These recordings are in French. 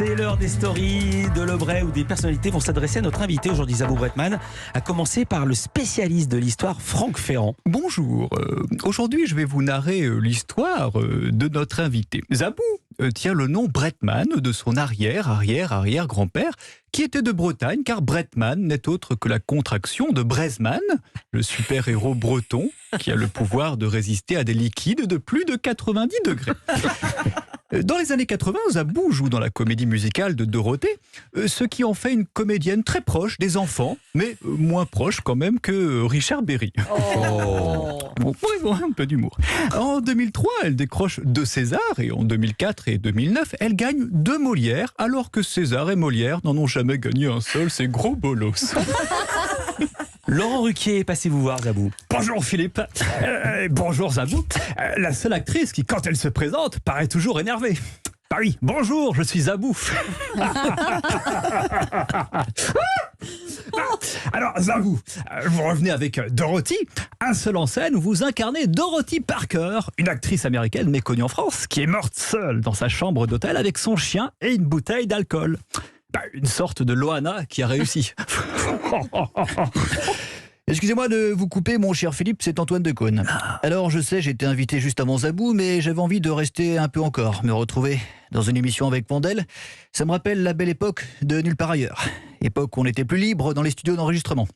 C'est l'heure des stories de Lebray où des personnalités vont s'adresser à notre invité aujourd'hui, Zabou Bretman, à commencer par le spécialiste de l'histoire, Franck Ferrand. Bonjour, aujourd'hui je vais vous narrer l'histoire de notre invité. Zabou tient le nom Bretman de son arrière-grand-père qui était de Bretagne, car Bretman n'est autre que la contraction de Bresman, le super-héros breton qui a le pouvoir de résister à des liquides de plus de 90 degrés. Dans les années 80, Zabou joue dans la comédie musicale de Dorothée, ce qui en fait une comédienne très proche des enfants, mais moins proche quand même que Richard Berry. Bon, un peu d'humour. En 2003, elle décroche 2 Césars, et en 2004 et 2009, elle gagne 2 Molières, alors que César et Molière n'en ont jamais gagné un seul, c'est gros bolos. Laurent Ruquier, passez vous voir, Zabou. Bonjour Philippe, bonjour Zabou, la seule actrice qui, quand elle se présente, paraît toujours énervée. Bah oui, bonjour, je suis Zabou. Alors Zabou, vous revenez avec Dorothy, un seul en scène où vous incarnez Dorothy Parker, une actrice américaine méconnue en France, qui est morte seule dans sa chambre d'hôtel avec son chien et une bouteille d'alcool. Une sorte de Loana qui a réussi. Excusez-moi de vous couper, mon cher Philippe, c'est Antoine Decaune. Alors, je sais, j'ai été invité juste avant Zabou, mais j'avais envie de rester un peu encore, me retrouver dans une émission avec Vandel. Ça me rappelle la belle époque de Nulle part ailleurs. Époque où on était plus libre dans les studios d'enregistrement.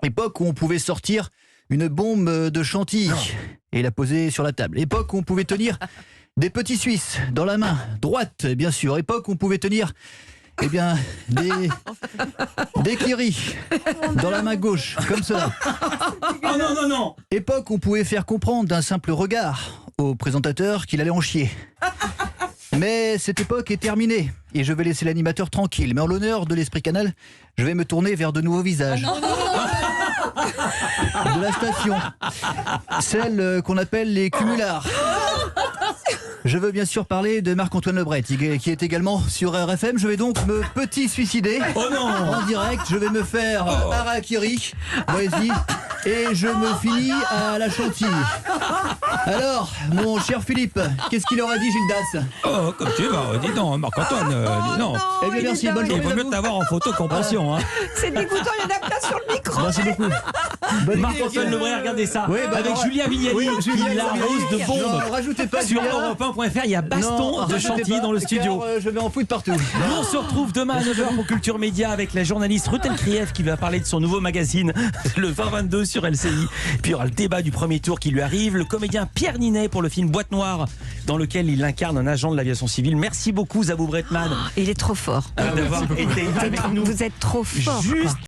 Époque où on pouvait sortir une bombe de chantilly et la poser sur la table. Époque où on pouvait tenir des petits Suisses dans la main droite, bien sûr. Époque où on pouvait tenir... Eh bien, des kiris dans la main gauche, comme cela. Oh non, non. Époque où on pouvait faire comprendre d'un simple regard au présentateur qu'il allait en chier. Mais cette époque est terminée et je vais laisser l'animateur tranquille. Mais en l'honneur de l'Esprit Canal, je vais me tourner vers de nouveaux visages. De la station. Celle qu'on appelle les cumulards. Je veux bien sûr parler de Marc-Antoine Lebray, qui est également sur RFM. Je vais donc me suicider. Oh non. En direct, je vais me faire harakiri, voyez-y, et je me finis à la chantilly. Alors, mon cher Philippe, qu'est-ce qu'il aurait dit, Gildas? Oh, comme tu vas, dis donc, Marc-Antoine, dis non. Eh bien, merci, bonne Il journée. vaut mieux t'avoir en photo qu'en passion. Hein. C'est dégoûtant, il y en a plein sur le micro. Merci beaucoup. Bonne Marc-Antoine Lebray, regardez ça. Oui, bah, avec alors, Julien Vignali, oui, qui Julien l'arrose de Vignali. bombes. Non, rajoutez pas Sur Julien. Europe1.fr, il y a baston Non, de rajoutez chantilly pas, dans le car, studio. je vais en foutre partout. Nous, on se retrouve demain à 9h pour Culture Média avec la journaliste Ruth Elkrieff qui va parler de son nouveau magazine, le 2022 sur LCI. Puis il y aura le débat du premier tour qui lui arrive. Le comédien Pierre Ninet pour le film Boîte Noire, dans lequel il incarne un agent de l'aviation civile. Merci beaucoup, Zabou Bretman, Il est trop fort. d'avoir été avec nous. Vous êtes trop fort. Juste